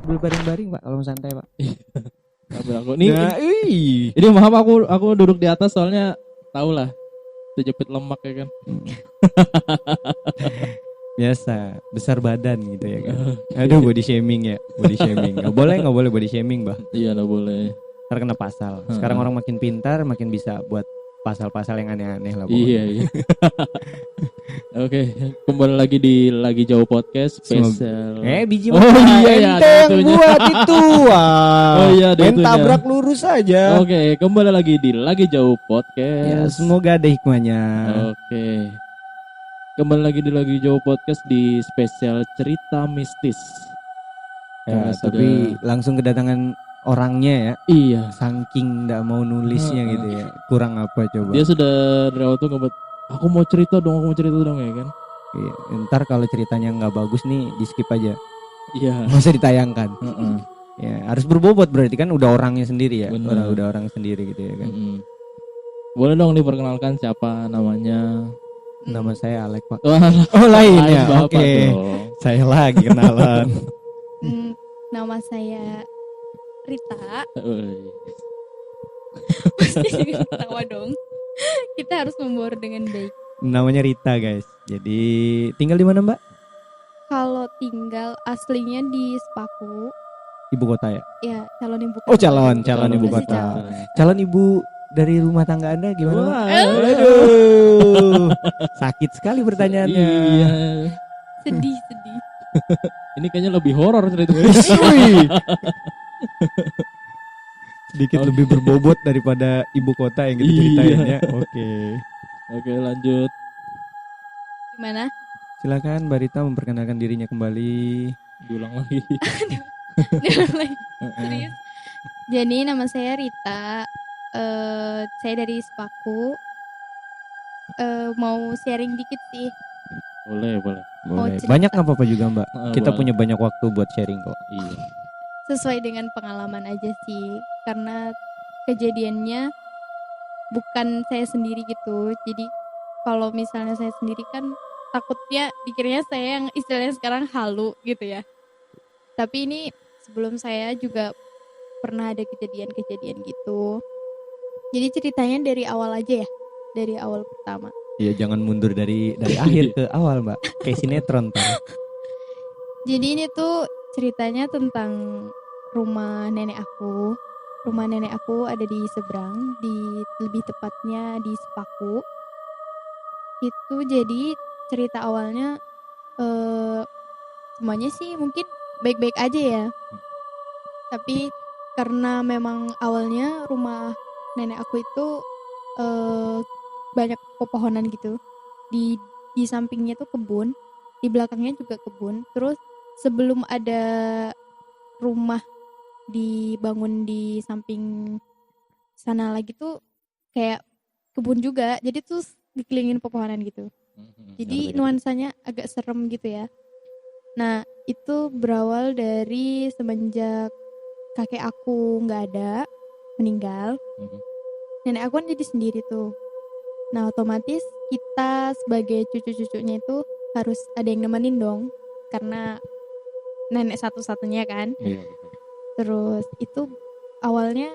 berbaring-baring Pak kalau mau santai Pak. Kabel aku nih. Nah, Ini maaf aku duduk di atas soalnya tau lah terjepit lemak ya kan. biasa besar badan gitu ya kan. Aduh body shaming ya, body shaming. Nggak boleh body shaming bah. Iya nggak boleh. Ntar kena pasal. Sekarang orang makin pintar, makin bisa buat pasal-pasal yang aneh-aneh lah pokoknya. Iya. Oke, kembali lagi di Lagi Jauh Podcast spesial. Biji Oh iya ya, enteng buat itu. Oh iya, ada itunya. tabrak lurus aja. Oke, kembali lagi di Lagi Jauh Ya, Podcast. semoga ada hikmahnya. Oke. Kembali lagi di Lagi Jauh Podcast di spesial cerita mistis. Ya, tapi langsung kedatangan orangnya ya. Iya. Saking nggak mau nulisnya gitu ya. Kurang apa coba? Dia sudah dari awal tuh ngebet. Aku mau cerita dong ya kan. Iya, ntar kalau ceritanya nggak bagus nih di skip aja. Iya. Nggak usah ditayangkan. Ya, harus berbobot berarti kan udah orangnya sendiri ya. Bener. Udah orang sendiri gitu ya kan. Boleh dong diperkenalkan siapa namanya? Nama saya Alek Pak. Oh lainnya. Bapak Oke. dong. Saya lagi kenalan. Nama saya Rita. Tawa dong. Kita harus membaur dengan baik. Namanya Rita guys. Jadi tinggal di mana Mbak? Kalau tinggal aslinya di Sepaku, Ibu kota ya? ya calon ibu kota. Oh calon ibu Masih kota. calon. Calon ibu dari rumah tangga Anda gimana Mbak? Wah. Aduh. Sakit sekali pertanyaannya. Iya. Sedih. Ini kayaknya lebih horor cerita. Sedikit lebih berbobot daripada ibu kota yang kita ceritain ya. Oke, lanjut. Gimana? Silakan Mbak Rita memperkenalkan dirinya kembali. Diulang lagi. Serius. Jadi nama saya Rita. Saya dari Sepaku. Mau sharing dikit sih. Boleh. Mau Boleh. cerita. Banyak nggak apa-apa juga Mbak. Kita Boleh. punya banyak waktu buat sharing kok. Iya. Sesuai dengan pengalaman aja sih, karena kejadiannya bukan saya sendiri gitu. Jadi kalau misalnya saya sendiri kan takutnya dikiranya saya yang istilahnya sekarang halu gitu ya. Tapi ini sebelum saya juga pernah ada kejadian-kejadian gitu. Jadi ceritanya dari awal aja ya, dari awal pertama. Iya jangan mundur dari akhir ke awal Mbak. Kayak sinetron kan. Jadi ini tuh ceritanya tentang rumah nenek aku. Rumah nenek aku ada di seberang, lebih tepatnya di Sepaku. Itu jadi cerita awalnya semuanya sih mungkin baik-baik aja ya. Tapi karena memang awalnya rumah nenek aku itu banyak pepohonan gitu. Di sampingnya tuh kebun, di belakangnya juga kebun. Terus sebelum ada rumah dibangun di samping sana lagi tuh kayak kebun juga, jadi tuh dikelilingin pepohonan gitu. Jadi nuansanya agak serem gitu ya. Nah itu berawal dari semenjak kakek aku nggak ada, meninggal. Nenek aku kan jadi sendiri tuh. Nah otomatis kita sebagai cucu-cucunya itu harus ada yang nemenin dong, karena nenek satu-satunya kan. Iya. Terus itu awalnya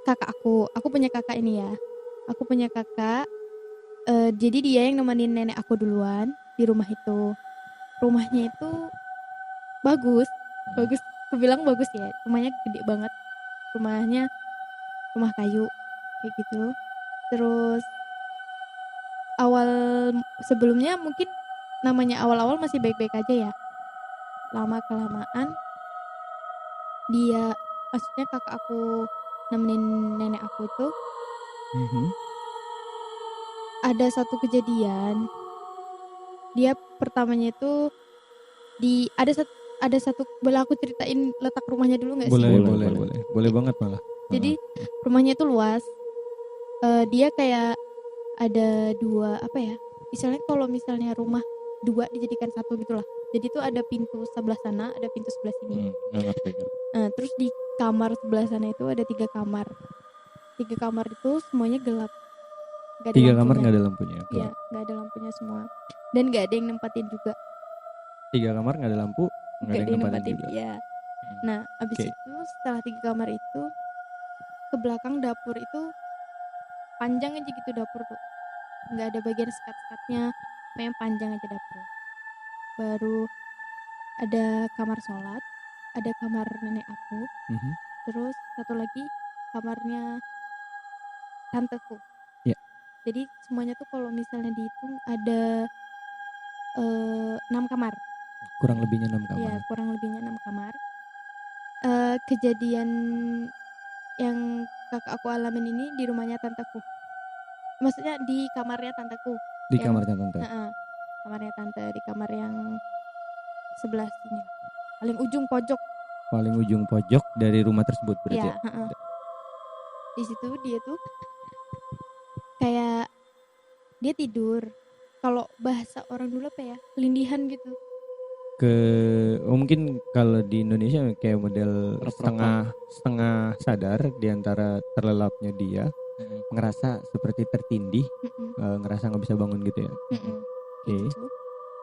kakak aku punya kakak ini ya. Aku punya kakak. Jadi dia yang nemenin nenek aku duluan di rumah itu. Rumahnya itu bagus. Aku bilang bagus ya. Rumahnya gede banget. Rumahnya rumah kayu kayak gitu. Terus sebelumnya mungkin namanya awal-awal masih baik-baik aja ya. Lama kelamaan maksudnya kakak aku nemenin nenek aku itu ada satu kejadian. Dia pertamanya itu ada satu boleh aku ceritain letak rumahnya dulu nggak sih? Boleh banget malah. Jadi rumahnya itu luas. Dia kayak ada dua istilahnya kalau misalnya rumah dua dijadikan satu gitulah. Jadi tuh ada pintu sebelah sana, ada pintu sebelah sini. Nah, terus di kamar sebelah sana itu ada 3 kamar. 3 kamar itu semuanya gelap. 3 kamar nggak ada lampunya. Iya, nggak ada lampunya semua. Dan nggak ada yang nempatin juga. 3 kamar nggak ada lampu, nggak ada yang nempatin juga. Iya. Nah, abis Oke. itu setelah 3 kamar itu ke belakang dapur itu panjang aja gitu dapur tuh. Nggak ada bagian sekat-sekatnya, pokoknya panjang aja dapur. Baru ada kamar sholat, ada kamar nenek aku, Mhm. terus satu lagi kamarnya tanteku. Ya. Jadi semuanya tuh kalau misalnya dihitung ada 6 kamar. Kurang lebihnya 6 Iya, kamar. kurang lebihnya 6 kamar. Kejadian yang kakak aku alamin ini di rumahnya tanteku. Maksudnya di kamarnya tanteku. Di Yang kamarnya tante. Heeh, kamarnya tante di kamar yang sebelah sini. Paling ujung pojok. Paling ujung pojok dari rumah tersebut berarti Ya, ya. heeh. Di situ dia tuh kayak dia tidur. Kalau bahasa orang dulu apa ya? Kelindihan gitu. Mungkin kalau di Indonesia kayak model Rep-repan. setengah sadar di antara terlelapnya dia, ngerasa seperti tertindih, Mm-mm, ngerasa nggak bisa bangun gitu ya. mm-mm, Oke. kayak gitu.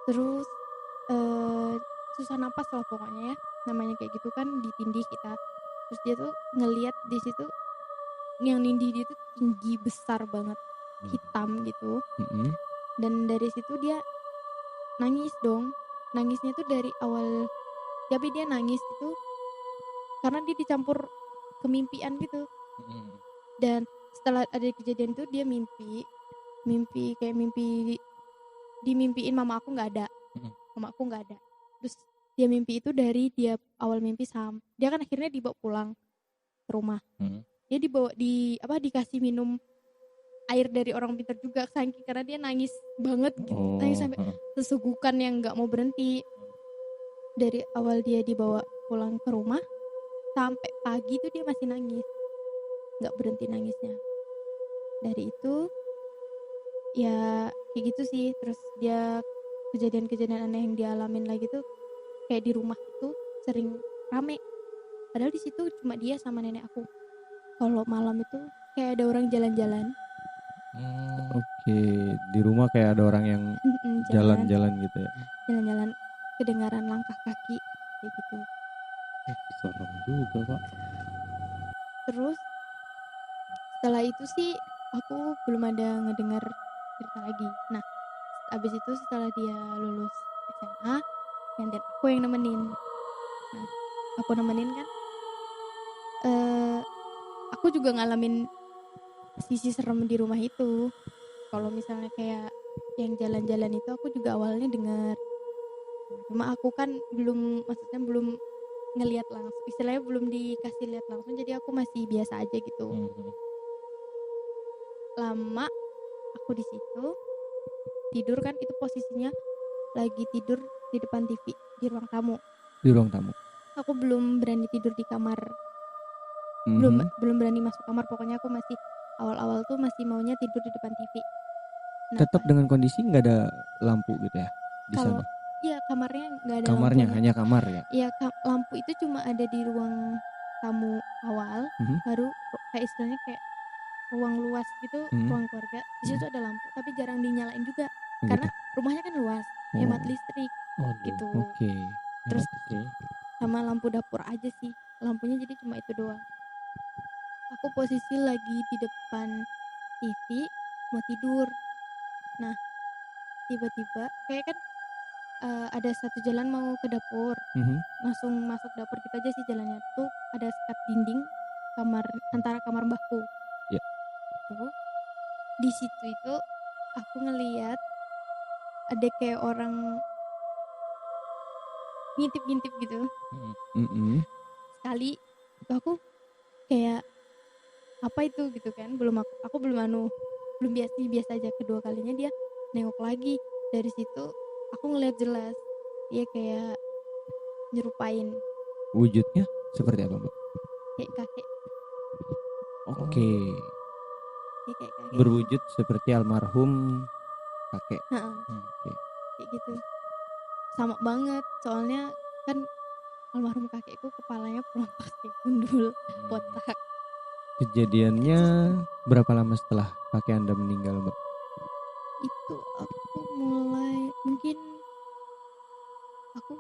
Terus eh, susah napas lah pokoknya ya. Namanya kayak gitu kan ditindih kita. Terus dia tuh ngelihat di situ yang nindih dia tuh tinggi besar banget, hitam gitu. Mm-mm. Dan dari situ dia nangis dong. Nangisnya tuh dari awal. Tapi dia nangis itu karena dia dicampur kemimpian gitu. Dan setelah ada kejadian itu dia mimpi kayak dimimpiin mama aku nggak ada. Mama aku nggak ada. Terus dia mimpi itu dari dia awal mimpi dia kan akhirnya dibawa pulang ke rumah. Dia dibawa dikasih minum air dari orang pintar juga saking karena dia nangis banget gitu. Nangis sampai sesugukan yang nggak mau berhenti. Dari awal dia dibawa pulang ke rumah sampai pagi tuh dia masih nangis, nggak berhenti nangisnya. Dari itu ya kayak gitu sih. Terus dia kejadian-kejadian aneh yang dialamin lagi tuh kayak di rumah itu sering rame, padahal di situ cuma dia sama nenek aku. Kalau malam itu kayak ada orang jalan-jalan. Oke, di rumah kayak ada orang yang jalan-jalan gitu ya. Jalan-jalan, kedengaran langkah kaki kayak gitu. Serem juga, Pak. Terus setelah itu sih aku belum ada ngedengar cerita lagi. Nah, abis itu setelah dia lulus SMA, dan aku yang nemenin. Nah, aku nemenin kan, eh aku juga ngalamin sisi serem di rumah itu. Kalau misalnya kayak yang jalan-jalan itu aku juga awalnya dengar. Cuma aku kan maksudnya belum ngelihat langsung, istilahnya belum dikasih lihat langsung, jadi aku masih biasa aja gitu. Lama aku di situ tidur kan, itu posisinya lagi tidur di depan TV di ruang tamu. Di ruang tamu. Aku belum berani tidur di kamar. Mhm. Belum berani masuk kamar, pokoknya aku masih awal-awal tuh masih maunya tidur di depan TV. Nah, Tetap dengan kondisi nggak ada lampu gitu ya di kalau sana. iya kamarnya nggak ada Kamarnya lampunya. hanya kamar ya. Iya, lampu itu cuma ada di ruang tamu awal, baru kayak istilahnya kayak ruang luas gitu, ruang keluarga. Di situ ada lampu, tapi jarang dinyalain juga karena rumahnya kan luas, hemat listrik gitu. Oke. Terus sama lampu dapur aja sih, lampunya jadi cuma itu doang. Aku posisi lagi di depan TV mau tidur. Nah, tiba-tiba kayak kan ada satu jalan mau ke dapur, langsung masuk dapur gitu aja sih jalannya. Tuh ada sekat dinding kamar antara kamar mbahku. Ya. Tuh di situ itu aku ngeliat ada kayak orang ngintip-ngintip gitu. Sekali itu aku kayak apa itu gitu kan, aku belum biasa aja. Kedua kalinya dia nengok lagi. Dari situ aku ngeliat jelas dia kayak nyerupain Wujudnya seperti apa, Mbak? kayak kakek. Oke. Kayak kakek. Berwujud seperti almarhum kakek. Oke. Kayak gitu. Sama banget, soalnya kan almarhum kakekku kepalanya pelontos kayak gundul botak. Kejadiannya berapa lama setelah kakek Anda meninggal, Mbak? Itu aku mulai mungkin aku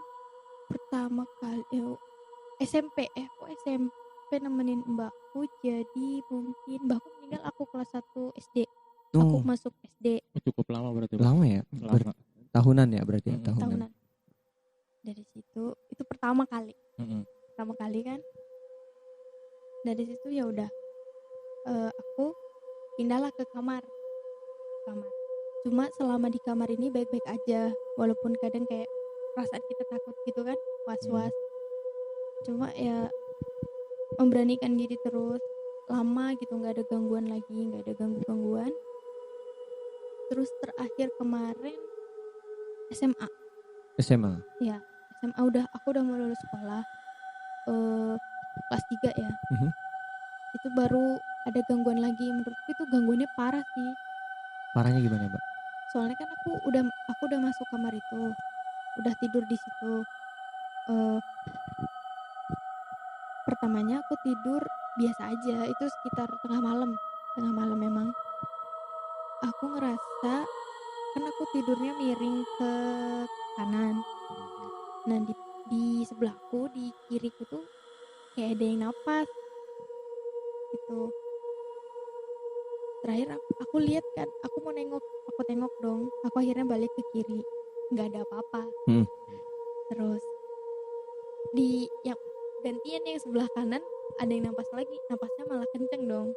pertama kali kok SMP nemenin mbakku, jadi mungkin mbakku meninggal aku kelas 1 SD. Aku Oh, masuk SD Cukup lama berarti, Pak. lama ya? Lama. Tahunan ya berarti ya, Mm-mm. tahunan. tahunan. Dari situ itu pertama kali Mm-mm. kan. Dari situ ya udah aku pindahlah ke kamar. Cuma selama di kamar ini baik-baik aja, walaupun kadang kayak perasaan kita takut gitu kan, was-was. Cuma ya memberanikan diri terus, lama gitu nggak ada gangguan lagi, nggak ada gangguan. Terus terakhir kemarin SMA, SMA. ya SMA aku udah mau lulus sekolah, kelas 3 ya. Mhm. Itu baru ada gangguan lagi, menurutku itu gangguannya parah sih. Parahnya gimana, Mbak? Soalnya kan aku udah masuk kamar itu, udah tidur di situ. Pertamanya aku tidur biasa aja, itu sekitar tengah malam memang. Aku ngerasa kan aku tidurnya miring ke kanan. Nah di sebelahku, di kiriku tuh kayak ada yang napas gitu. Terakhir aku lihat kan, aku mau nengok, aku tengok dong. Aku akhirnya balik ke kiri, nggak ada apa-apa. Terus di yang gantian yang sebelah kanan ada yang napas lagi, napasnya malah kenceng dong.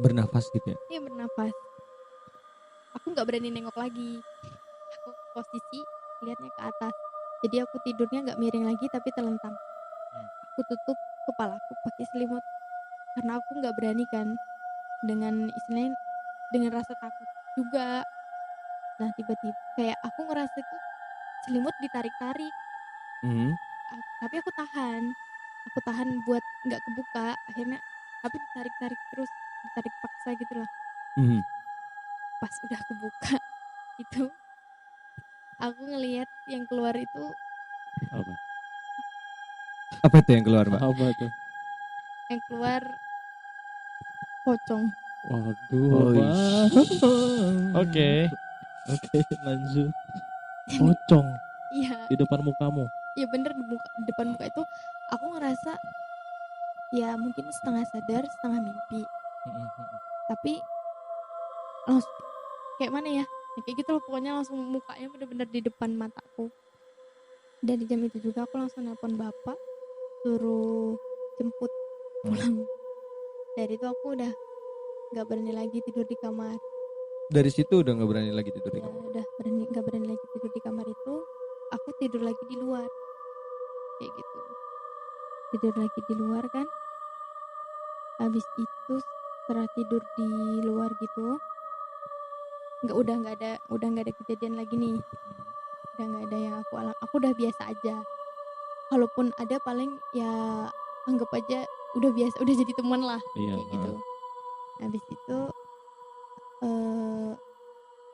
Bernafas gitu ya? Iya, bernapas. Aku nggak berani nengok lagi. Aku posisi lihatnya ke atas. Jadi aku tidurnya nggak miring lagi tapi telentang. Aku tutup kepalaku pakai selimut karena aku nggak berani kan, dengan istilahnya dengan rasa takut juga. Nah tiba-tiba kayak aku ngerasa itu selimut ditarik-tarik. Tapi aku tahan buat nggak kebuka. Akhirnya tapi ditarik-tarik terus, ditarik paksa gitu lah. Pas udah kebuka itu aku ngelihat yang keluar itu Apa? Apa itu yang keluar, Mbak? Apa tuh? yang keluar pocong. Waduh, Oish. Bang. Oke, lanjut. Pocong Iya, di depan mukamu. iya bener di depan muka itu aku ngerasa ya mungkin setengah sadar setengah mimpi, tapi langsung kayak mana ya, kayak gitu loh pokoknya, langsung mukanya bener-bener di depan mataku. Dari jam itu juga aku langsung nelpon bapak suruh jemput pulang. Dari itu aku udah nggak berani lagi tidur di kamar. Dari situ udah nggak berani lagi tidur di Ya, kamar. udah nggak berani lagi tidur di kamar itu. Aku tidur lagi di luar kayak gitu, tidur lagi di luar kan. Habis itu setelah tidur di luar gitu, udah nggak ada kejadian lagi nih, udah nggak ada yang aku udah biasa aja. Kalaupun ada paling ya anggap aja udah biasa, udah jadi teman lah. Iya, Kayak gitu. Habis itu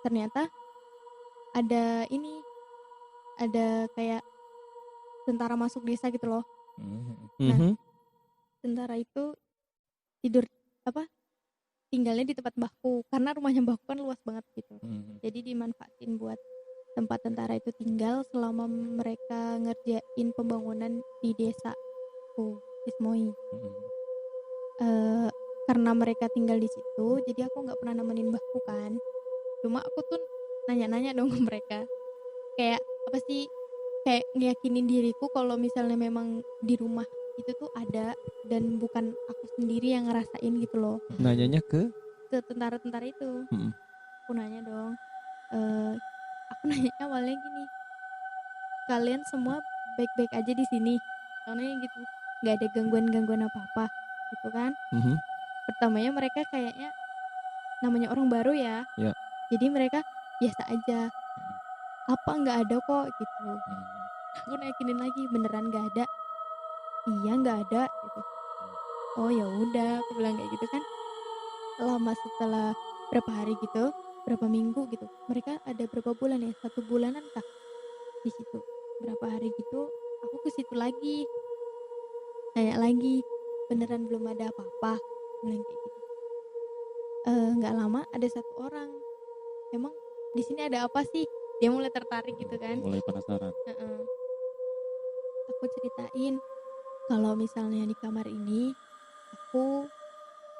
ternyata ada kayak tentara masuk desa gitu loh. Nah, tentara itu tinggalnya di tempat mbahku karena rumahnya mbahku kan luas banget gitu. Jadi dimanfaatin buat tempat tentara itu tinggal selama mereka ngerjain pembangunan di desaku, Ismoi. Karena mereka tinggal di situ, jadi aku nggak pernah nemenin mbahku kan. Cuma aku tuh nanya-nanya dong ke mereka, kayak apa sih, kayak ngeyakinin diriku kalau misalnya memang di rumah itu tuh ada dan bukan aku sendiri yang ngerasain gitu loh. Nanyanya ke tentara-tentara itu. Aku nanya dong, aku nanya awalnya gini, kalian semua baik-baik aja di sini? Soalnya gitu, nggak ada gangguan apa-apa gitu kan. Pertamanya mereka kayaknya namanya orang baru ya, jadi mereka biasa aja, apa nggak ada kok gitu. Aku yakinin lagi, beneran nggak ada? Iya nggak ada gitu. Oh ya udah, aku bilang kayak gitu kan. Lama setelah berapa hari gitu, berapa minggu gitu, mereka ada berapa bulan ya, 1 bulanan kah di situ, berapa hari gitu, aku ke situ lagi, nanya lagi, beneran belum ada apa-apa, bilang kayak gitu. Nggak lama ada 1 orang, emang di sini ada apa sih, dia mulai tertarik gitu kan, mulai penasaran. Aku ceritain, kalau misalnya di kamar ini aku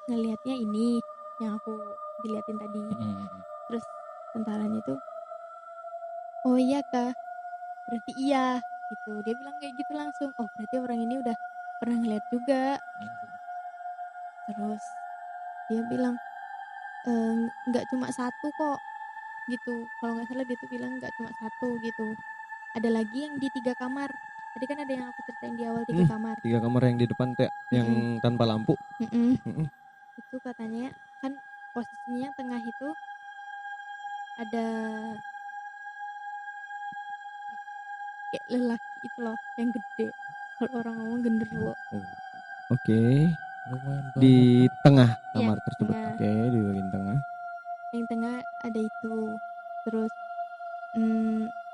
ngelihatnya ini yang aku diliatin tadi. Terus tentaranya tuh, oh iya kak, berarti iya gitu. Dia bilang kayak gitu langsung, oh berarti orang ini udah pernah ngeliat juga. Terus dia bilang, nggak cuma satu kok gitu. Kalau nggak salah dia tuh bilang nggak cuma satu gitu. Ada lagi yang di 3 kamar. Tadi kan ada yang aku ceritain di awal 3 kamar. 3 kamar yang di depan tuh ya, yang tanpa lampu. Itu katanya kan posisinya tengah itu ada kayak lelaki itu loh yang gede. Kalau orang ngomong genderuwo. Oke. Lumayan Di banyak. tengah Iya, kamar tersebut. tengah. Oke, di bagian tengah. Yang tengah ada itu. Terus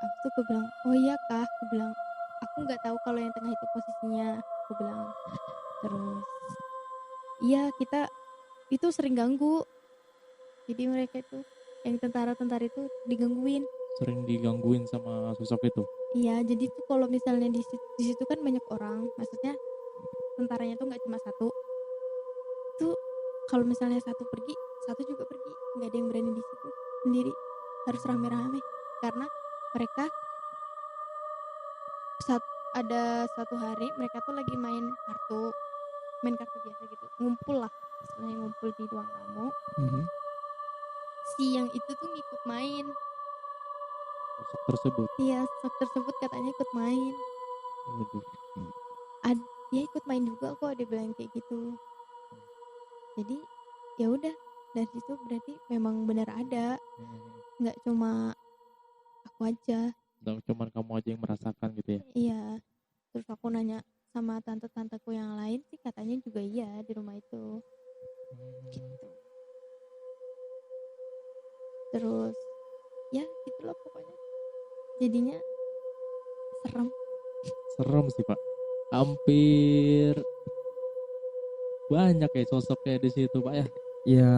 aku tuh gue bilang, oh iya kak, aku bilang aku nggak tahu kalau yang tengah itu posisinya, aku bilang. Terus iya, kita itu sering ganggu, jadi mereka itu yang tentara-tentara itu digangguin. Sering digangguin sama sosok itu. Iya, jadi tuh kalau misalnya di situ kan banyak orang, maksudnya tentaranya tuh nggak cuma satu. Tuh kalau misalnya satu pergi, satu juga pergi, nggak ada yang berani di situ sendiri, harus rame-rame karena mereka ada satu hari mereka tuh lagi main kartu biasa gitu, ngumpul lah, istilahnya ngumpul di ruang tamu. Si yang itu tuh ngikut main. Sosok tersebut. Iya, sosok tersebut katanya ikut main. Dia ikut main juga kok, dia bilang kayak gitu. Jadi ya udah, dari situ berarti memang benar ada, nggak cuma aku aja. Dan cuman kamu aja yang merasakan gitu ya. Iya. Terus aku nanya sama tante-tanteku yang lain sih, katanya juga iya di rumah itu. Gitu. Terus ya gitu loh pokoknya. Jadinya Serem sih pak. Hampir banyak ya sosoknya di situ pak ya. Ya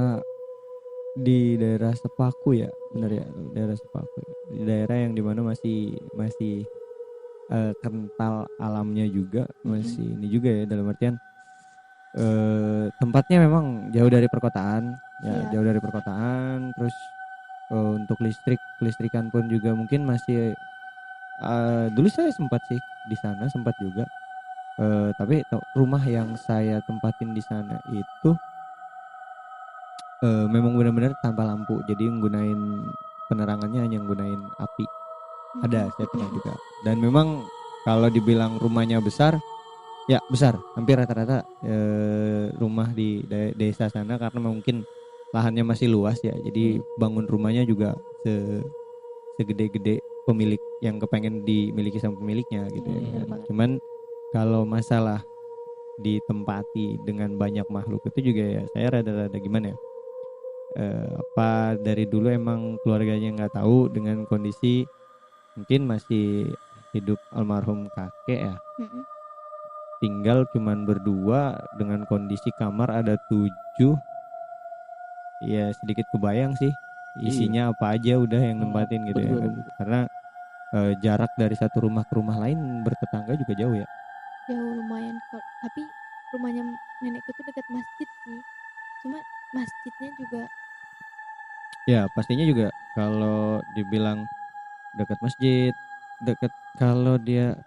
di daerah Sepaku ya, benar ya, daerah Sepaku. Di daerah yang dimana masih kental alamnya juga, masih ini juga ya, dalam artian tempatnya memang jauh dari perkotaan, ya jauh dari perkotaan. Terus untuk kelistrikan pun juga mungkin masih dulu saya sempat sih di sana, sempat juga. Tapi rumah yang saya tempatin di sana itu memang benar-benar tanpa lampu, jadi nggunain penerangannya hanya nggunain api. Ada, saya pernah juga. Dan memang kalau dibilang rumahnya besar, ya besar, hampir rata-rata rumah di desa sana, karena mungkin lahannya masih luas ya, jadi bangun rumahnya juga segede-gede pemilik yang kepengen dimiliki sama pemiliknya gitu ya. Cuman kalau masalah ditempati dengan banyak makhluk itu juga ya, saya rada-rada gimana ya, apa dari dulu emang keluarganya nggak tahu dengan kondisi mungkin masih hidup almarhum kakek ya, tinggal cuman berdua dengan kondisi kamar ada 7, ya sedikit kebayang sih isinya apa aja udah yang nempatin gitu ya kan. Karena jarak dari satu rumah ke rumah lain bertetangga juga jauh ya. Jauh lumayan kok, tapi rumahnya nenekku tuh dekat masjid sih, cuma masjidnya juga ya pastinya juga kalau dibilang dekat masjid, dekat, kalau dia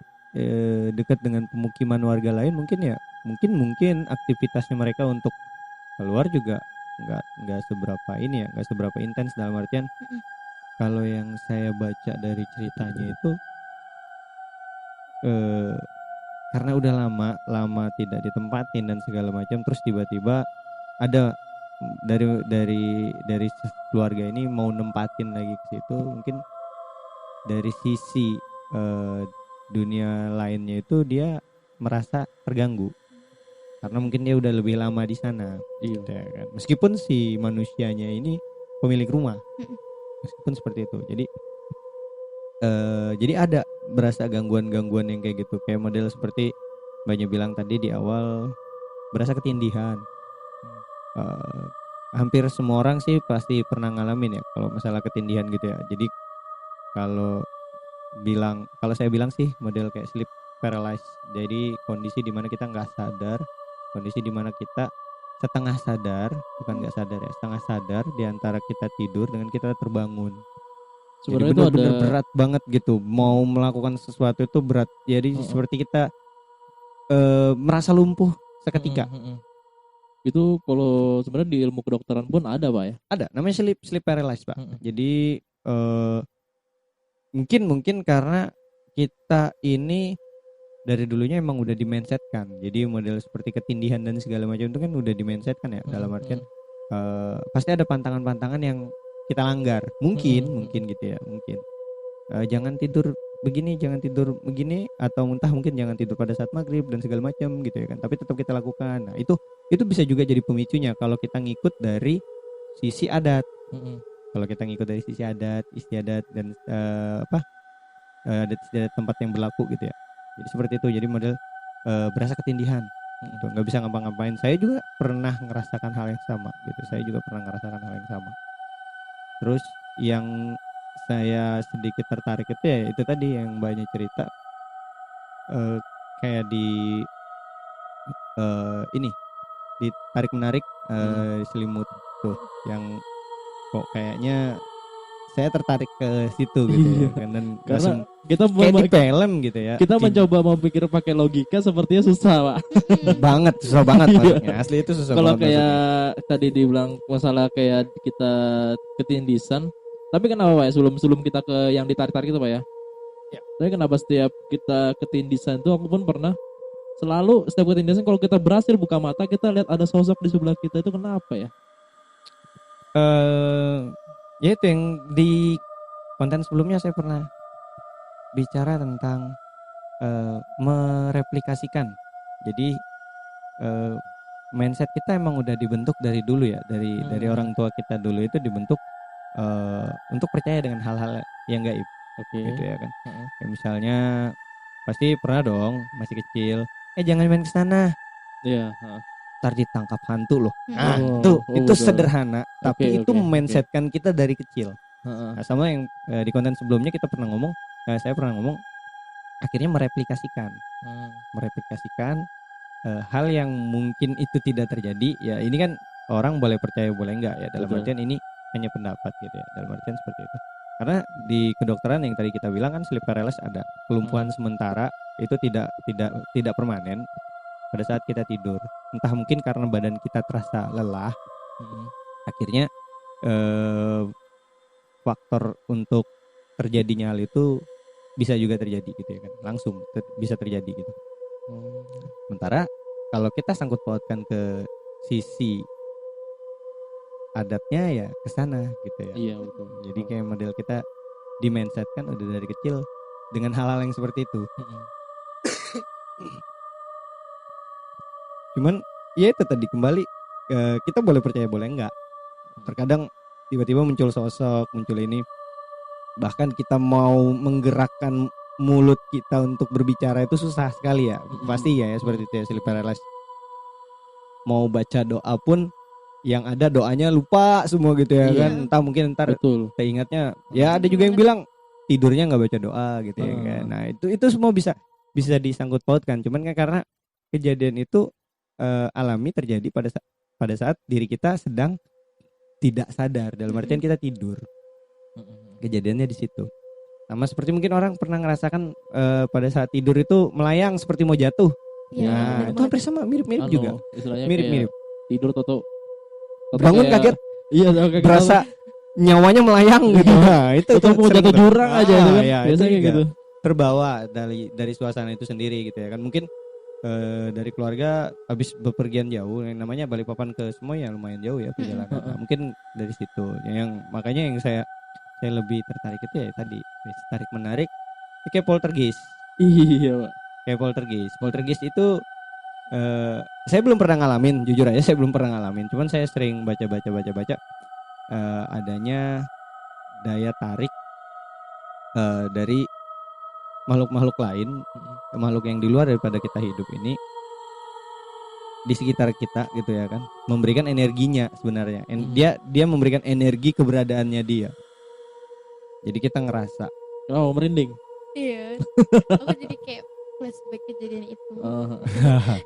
dekat dengan pemukiman warga lain mungkin aktivitasnya mereka untuk keluar juga nggak seberapa ini ya, nggak seberapa intens, dalam artian kalau yang saya baca dari ceritanya itu karena udah lama tidak ditempatin dan segala macam, terus tiba-tiba ada dari keluarga ini mau nempatin lagi ke situ. Mungkin dari sisi dunia lainnya itu dia merasa terganggu karena mungkin dia udah lebih lama di sana, gitu ya kan. Meskipun si manusianya ini pemilik rumah, meskipun seperti itu. Jadi ada berasa gangguan-gangguan yang kayak gitu, kayak model seperti Mbaknya bilang tadi di awal, berasa ketindihan. Hampir semua orang sih pasti pernah ngalamin ya kalau masalah ketindihan gitu ya. Jadi kalau saya bilang sih model kayak sleep paralysis Jadi kondisi dimana kita nggak sadar, kondisi dimana kita setengah sadar, bukan nggak sadar ya, setengah sadar di antara kita tidur dengan kita terbangun. Jadi Sebenarnya itu benar-benar ada berat banget gitu. Mau melakukan sesuatu itu berat. Jadi seperti kita merasa lumpuh seketika. Itu kalau sebenarnya di ilmu kedokteran pun ada Pak ya. Ada, namanya sleep paralysis Pak. Mm-mm. Jadi mungkin karena kita ini dari dulunya emang udah di-mindsetkan. Jadi model seperti ketindihan dan segala macam itu kan udah di-mindsetkan ya. Dalam artian pasti ada pantangan-pantangan yang kita langgar. Mungkin gitu ya, mungkin. Jangan tidur begini, jangan tidur begini, atau mungkin jangan tidur pada saat maghrib dan segala macam gitu ya kan. Tapi tetap kita lakukan. Nah, itu bisa juga jadi pemicunya kalau kita ngikut dari sisi adat. Kalau kita ngikut dari sisi adat, istiadat dan adat istiadat tempat yang berlaku gitu ya. Jadi seperti itu. Jadi model berasa ketindihan. Gitu. Nggak bisa ngapa-ngapain. Saya juga pernah ngerasakan hal yang sama gitu. Saya juga pernah ngerasakan hal yang sama. Terus yang saya sedikit tertarik itu ya itu tadi yang banyak cerita kayak di ini ditarik menarik selimut tuh yang kok kayaknya saya tertarik ke situ gitu ya kan, dan Karena kita kayak di film gitu ya. Kita mencoba memikir pakai logika sepertinya susah Pak. susah banget masuknya. Asli itu susah Kalau banget. kayak tadi dibilang masalah kayak kita ketindisan, tapi kenapa Pak ya sebelum kita ke yang ditarik-tarik itu Pak ya? Ya. Tapi kenapa setiap kita ketindisan itu, aku pun pernah selalu setiap ketindisan kalau kita berhasil buka mata kita lihat ada sosok di sebelah kita, itu kenapa ya? Ya itu yang di konten sebelumnya saya pernah bicara tentang mereplikasikan. Jadi mindset kita emang udah dibentuk dari dulu ya, dari orang tua kita dulu itu dibentuk untuk percaya dengan hal-hal yang gaib. Gitu ya kan. Ya, misalnya pasti pernah dong masih kecil, jangan main ke sana. Iya, Ntar ditangkap hantu loh. Nah, Oh, itu betul. sederhana, tapi itu Oke. mindsetkan kita dari kecil. Nah, sama yang di konten sebelumnya kita pernah ngomong, saya pernah ngomong, akhirnya mereplikasikan hal yang mungkin itu tidak terjadi. Ya ini kan orang boleh percaya boleh enggak ya. Dalam Betul. artian ini hanya pendapat gitu ya. Dalam artian seperti itu. Karena di kedokteran yang tadi kita bilang kan sleep paralysis ada kelumpuhan sementara, itu tidak permanen pada saat kita tidur. Entah mungkin karena badan kita terasa lelah, akhirnya faktor untuk terjadinya hal itu bisa juga terjadi gitu ya kan, langsung bisa terjadi gitu. Sementara kalau kita sangkut pautkan ke sisi adatnya ya ke sana gitu ya. Iya betul. Jadi kayak model kita di mindset kan udah dari kecil dengan hal-hal yang seperti itu. Cuman ya itu tadi kembali kita boleh percaya boleh enggak. Terkadang tiba-tiba muncul sosok, muncul ini, bahkan kita mau menggerakkan mulut kita untuk berbicara itu susah sekali ya. Pasti ya seperti itu ya, sleep paralysis. Mau baca doa pun yang ada doanya lupa semua gitu ya kan. Entah mungkin ntar Betul. teringatnya ya ada juga yang bilang tidurnya nggak baca doa gitu ya kan. Nah itu semua bisa disangkut pautkan. Cuman kan karena kejadian itu alami terjadi pada saat diri kita sedang tidak sadar, dalam artian kita tidur. Kejadiannya di situ. Sama seperti mungkin orang pernah ngerasakan pada saat tidur itu melayang seperti mau jatuh. Iya, Itu hampir sama, mirip-mirip juga. Mirip-mirip. Tidur toto bangun kaget. Iya, berasa nyawanya melayang gitu. Nah, itu mau jatuh jurang aja itu kan. Ya, Biasanya kayak gitu. Terbawa dari suasana itu sendiri gitu ya kan. Mungkin dari keluarga habis bepergian jauh, yang namanya Balikpapan ke Semoy ya lumayan jauh ya perjalanan. Nah, mungkin dari situ yang makanya yang saya lebih tertarik itu ya tadi tarik menarik kayak poltergeist. Iya Pak. Kayak poltergeist itu saya belum pernah ngalamin, jujur aja saya belum pernah ngalamin. Cuman saya sering baca adanya daya tarik dari makhluk-makhluk lain, makhluk yang di luar daripada kita hidup ini di sekitar kita gitu ya kan, memberikan energinya sebenarnya. Dia memberikan energi keberadaannya dia. Jadi kita ngerasa merinding. Iya. Aku jadi kayak flashback kejadian itu. Ah.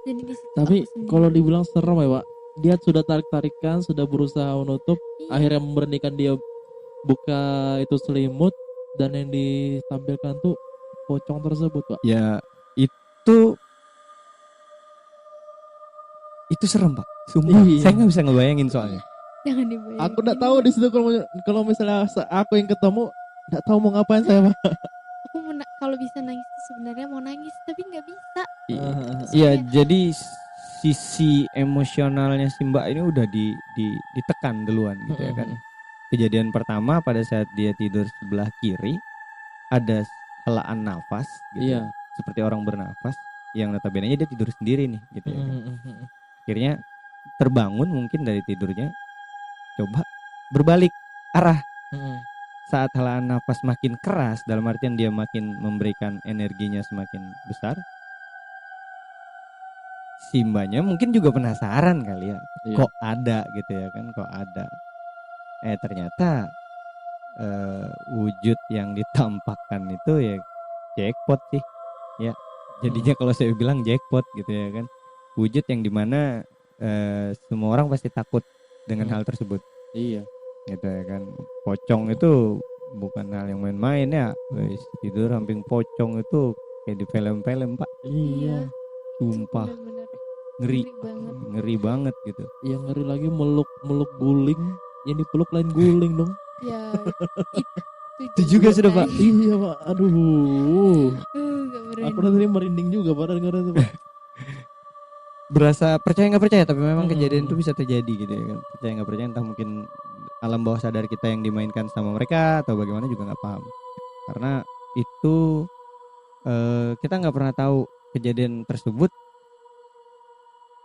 Jadi di situ Tapi aku sendiri. kalau dibilang serem ya Pak, dia sudah tarik-tarikan, sudah berusaha menutup, Iya. akhirnya memberanikan dia buka itu selimut, dan yang ditampilkan tuh pocong tersebut Pak. Ya itu serem Pak, sumpah. Iya. Saya nggak bisa ngebayangin soalnya. Jangan dibayangin. Aku nggak tahu di situ kalau misalnya aku yang ketemu, nggak tahu mau ngapain saya Pak. Aku kalau bisa nangis tuh sebenarnya mau nangis tapi nggak bisa. Iya, jadi sisi emosionalnya si Mbak ini udah ditekan duluan gitu ya kan. Kejadian pertama pada saat dia tidur sebelah kiri ada helaan nafas gitu. Iya. Seperti orang bernafas yang notabene dia tidur sendiri nih gitu ya kan. Akhirnya terbangun mungkin dari tidurnya, coba berbalik arah. Saat helaan nafas makin keras, dalam artian dia makin memberikan energinya semakin besar, si mbaknya mungkin juga penasaran kali ya, Iya. kok ada gitu ya kan, kok ada. Ternyata wujud yang ditampakkan itu ya jackpot sih ya. Jadinya kalau saya bilang jackpot gitu ya kan, wujud yang dimana semua orang pasti takut dengan hal tersebut. Iya. Gitu ya kan, pocong itu bukan hal yang main-main ya. Guys, tidur samping pocong itu kayak di film-film Pak. Iya. Sumpah Bener-bener ngeri banget. ngeri banget gitu. Yang ngeri lagi meluk guling, yang dipeluk lain guling dong. Ya Itu juga sudah Pak. Iya Pak, aduh. Gak berani. Aku tadi merinding juga pada dengar itu Pak. Berasa percaya nggak percaya, tapi memang kejadian itu bisa terjadi gitu ya kan. Percaya nggak percaya, entah mungkin alam bawah sadar kita yang dimainkan sama mereka atau bagaimana juga nggak paham. Karena itu kita nggak pernah tahu kejadian tersebut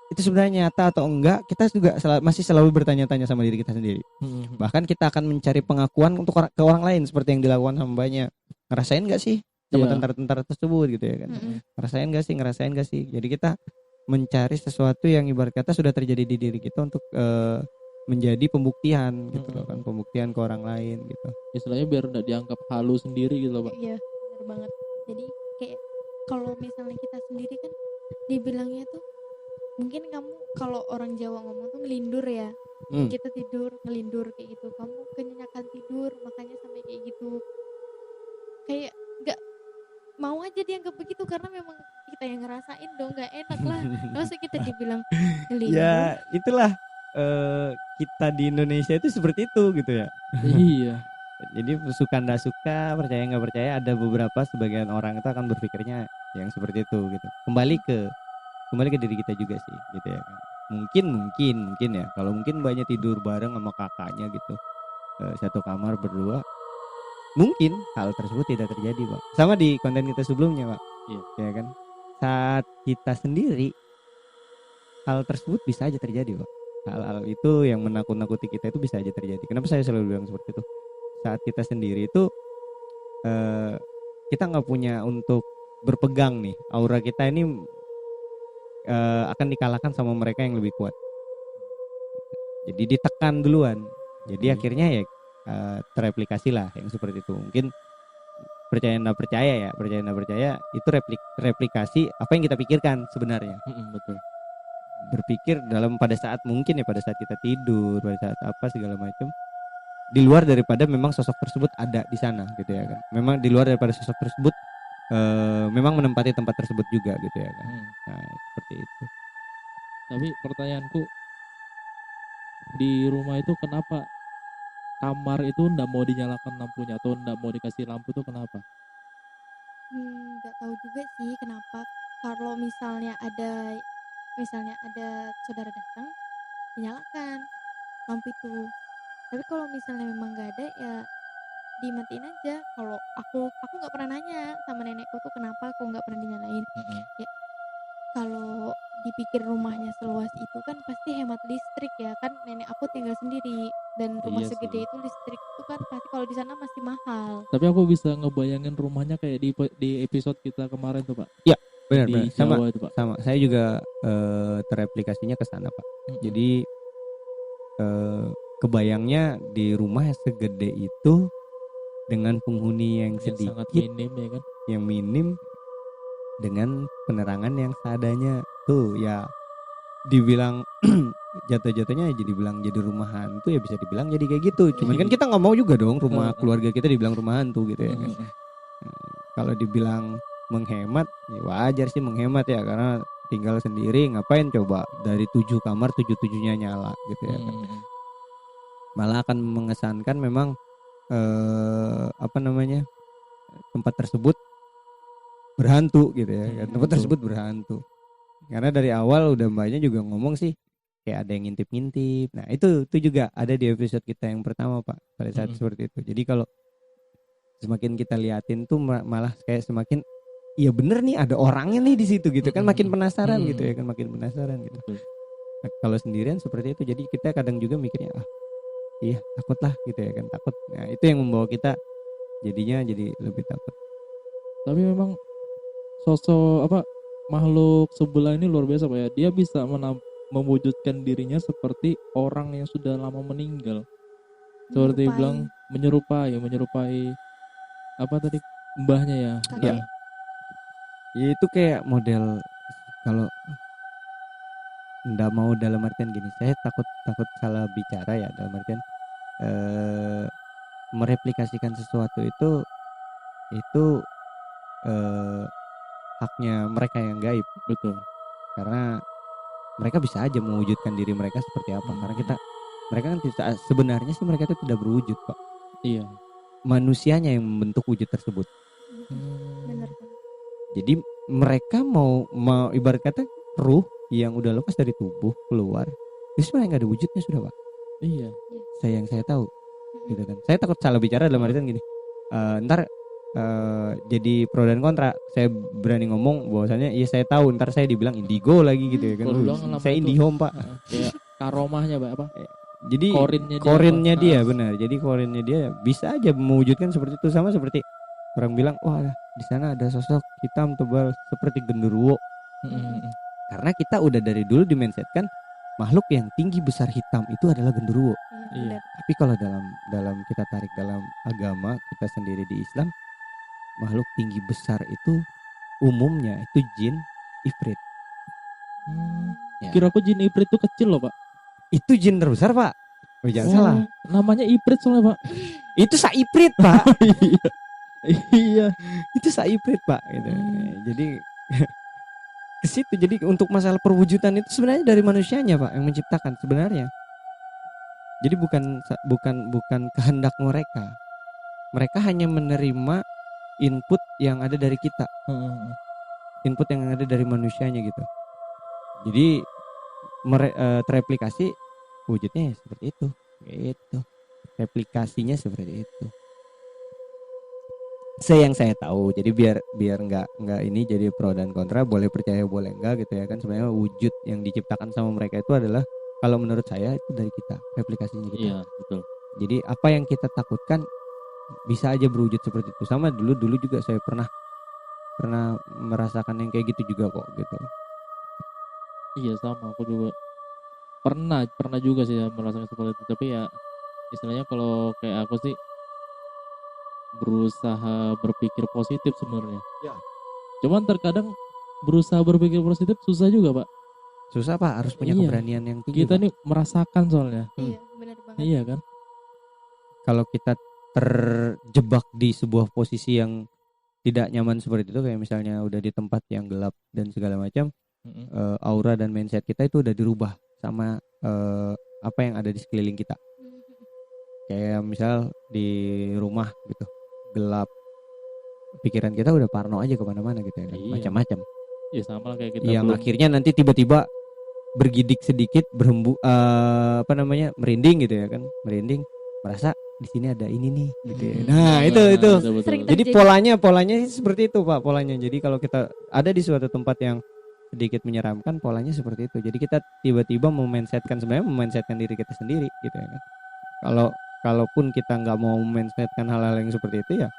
itu sebenarnya nyata atau enggak. Kita juga masih selalu bertanya-tanya sama diri kita sendiri. Bahkan kita akan mencari pengakuan untuk ke orang lain seperti yang dilakukan sama mbaknya. Ngerasain nggak sih sama tentara-tentara tersebut gitu ya kan? Ngerasain nggak sih? Jadi kita mencari sesuatu yang ibarat kata sudah terjadi di diri kita untuk menjadi pembuktian gitu loh kan, pembuktian ke orang lain gitu. Istilahnya biar tidak dianggap halu sendiri gitu loh Pak. Iya, benar banget. Jadi kayak kalau misalnya kita sendiri kan dibilangnya tuh mungkin kamu kalau orang Jawa ngomong tuh ngelindur ya. Kita tidur ngelindur kayak gitu. Kamu kenyenyakan tidur makanya sampai kayak gitu. Kayak nggak mau aja dianggap begitu karena memang kita yang ngerasain dong, nggak enak lah. Masa kita dibilang ngelindur. Ya itulah kita di Indonesia itu seperti itu gitu ya. Iya. Jadi suka nggak suka, percaya nggak percaya, ada beberapa sebagian orang itu akan berpikirnya yang seperti itu gitu. Kembali ke diri kita juga sih gitu ya kan. Mungkin ya, kalau mungkin mbaknya tidur bareng sama kakaknya gitu, satu kamar berdua, mungkin hal tersebut tidak terjadi Pak. Sama di konten kita sebelumnya Pak. Iya. Ya kan, saat kita sendiri hal tersebut bisa aja terjadi Pak. Hal-hal itu yang menakut-nakuti kita itu bisa aja terjadi. Kenapa saya selalu bilang seperti itu? Saat kita sendiri itu kita nggak punya untuk berpegang nih, aura kita ini akan dikalahkan sama mereka yang lebih kuat. Jadi ditekan duluan. Jadi akhirnya ya tereplikasi lah yang seperti itu. Mungkin percaya nggak percaya itu replikasi apa yang kita pikirkan sebenarnya. Betul. Berpikir pada saat kita tidur, pada saat apa segala macam, di luar daripada memang sosok tersebut ada di sana gitu ya kan. Memang di luar daripada sosok tersebut memang menempati tempat tersebut juga gitu ya kan. Nah seperti itu. Tapi pertanyaanku, di rumah itu kenapa kamar itu ndak mau dinyalakan lampunya atau ndak mau dikasih lampu tuh kenapa? Nggak tahu juga sih kenapa. Kalau misalnya ada saudara datang, dinyalakan lampu itu. Tapi kalau misalnya memang nggak ada ya dimatiin aja. Kalau aku nggak pernah nanya sama nenekku tuh kenapa aku nggak pernah dinyalain. Ya kalau dipikir rumahnya seluas itu kan pasti hemat listrik ya kan, nenek aku tinggal sendiri dan rumah Iya segede sih. itu listrik itu kan pasti kalau di sana masih mahal. Tapi aku bisa ngebayangin rumahnya kayak di episode kita kemarin tuh Pak. Benar. Di Jawa itu Pak. Sama. Saya juga tereplikasinya ke sana Pak. Jadi kebayangnya di rumah yang segede itu dengan penghuni yang Yang sedikit, sangat minim ya kan. yang minim, dengan penerangan yang seadanya tuh ya, dibilang jatuh-jatuhnya jadi bilang jadi rumah hantu ya bisa dibilang jadi kayak gitu. Cuman kan kita nggak mau juga dong rumah keluarga kita dibilang rumah hantu gitu ya kan. Kalau dibilang menghemat ya wajar sih menghemat ya, karena tinggal sendiri ngapain coba dari 7 kamar 7-7-nya nyala gitu ya kan. Malah akan mengesankan memang apa namanya, tempat tersebut berhantu gitu ya kan. Tempat tersebut berhantu. Karena dari awal udah mbaknya juga ngomong sih kayak ada yang ngintip-ngintip. Nah itu juga ada di episode kita yang pertama Pak, pada saat seperti itu. Jadi kalau semakin kita liatin tuh malah kayak semakin iya bener nih ada orangnya nih di situ gitu kan, makin penasaran gitu ya kan, makin penasaran gitu. Nah, kalau sendirian seperti itu jadi kita kadang juga mikirnya iya takut lah gitu ya kan, takut. Nah itu yang membawa kita jadinya jadi lebih takut. Tapi memang sosok makhluk sebelah ini luar biasa Pak ya. Dia bisa mewujudkan dirinya seperti orang yang sudah lama meninggal. Seperti bilang menyerupai apa tadi mbahnya ya. Kakek. Ya itu kayak model kalau nggak mau dalam artian gini, saya takut salah bicara ya, dalam artian mereplikasikan sesuatu itu haknya mereka yang gaib. Betul. Karena mereka bisa aja mewujudkan diri mereka seperti apa. Karena mereka kan sebenarnya sih mereka itu tidak berwujud Pak. Iya. Manusianya yang membentuk wujud tersebut. Benar. Jadi mereka mau ibarat kata ruh yang udah lepas dari tubuh keluar, itu sebenarnya nggak ada wujudnya sudah Pak. Iya. Saya tahu, gitu kan. Saya takut salah bicara dalam artian gini. Ntar jadi pro dan kontra. Saya berani ngomong bahwasannya iya saya tahu. Ntar saya dibilang indigo lagi gitu ya kan. Saya indihome Pak. Kayak karomahnya Pak Jadi korinnya dia benar. Jadi korinnya dia bisa aja mewujudkan seperti itu, sama seperti orang bilang wah di sana ada sosok hitam tebal seperti genderuwo. Karena kita udah dari dulu dimindsetkan makhluk yang tinggi besar hitam itu adalah genderuwo. Iya. Tapi kalau dalam kita tarik dalam agama kita sendiri di Islam, makhluk tinggi besar itu umumnya itu jin ifrit. Ya. Kira aku jin ifrit itu kecil loh Pak. Itu jin terbesar Pak. Oh jangan salah. Namanya ifrit soalnya Pak. Itu saifrit Pak. Iya. Itu saifrit Pak. Gitu. Jadi ke situ. Jadi untuk masalah perwujudan itu sebenarnya dari manusianya Pak yang menciptakan sebenarnya. Jadi bukan kehendak mereka. Mereka hanya menerima input yang ada dari kita. Input yang ada dari manusianya gitu. Jadi tereplikasi wujudnya seperti itu. Gitu. Replikasinya seperti itu. Yang saya tahu. Jadi biar nggak ini jadi pro dan kontra, boleh percaya boleh enggak gitu ya kan. Sebenarnya wujud yang diciptakan sama mereka itu adalah, kalau menurut saya itu dari kita, replikasinya kita. Iya, betul. Jadi apa yang kita takutkan bisa aja berwujud seperti itu. Sama dulu juga saya pernah merasakan yang kayak gitu juga kok gitu. Iya sama, aku juga pernah juga sih ya merasakan seperti itu. Tapi ya istilahnya kalau kayak aku sih berusaha berpikir positif sebenarnya. Ya. Cuman terkadang berusaha berpikir positif susah juga Pak. Susah Pak, harus punya keberanian yang tinggi. Kita Pak. nih merasakan soalnya. Iya, benar banget. Iya kan? Kalau kita terjebak di sebuah posisi yang tidak nyaman seperti itu, kayak misalnya udah di tempat yang gelap dan segala macam, aura dan mindset kita itu udah dirubah sama apa yang ada di sekeliling kita. Kayak misal di rumah gitu, gelap, pikiran kita udah parno aja kemana-mana gitu ya kan, macam-macam. Iya sama kayak kita. Yang akhirnya nanti tiba-tiba bergidik sedikit, merinding gitu ya kan, merinding, merasa di sini ada ini nih gitu ya. Nah, itu. Jadi polanya seperti itu Pak, polanya. Jadi kalau kita ada di suatu tempat yang sedikit menyeramkan, polanya seperti itu. Jadi kita tiba-tiba memensetkan diri kita sendiri gitu ya kan. Kalaupun kita nggak mau memensetkan hal-hal yang seperti itu ya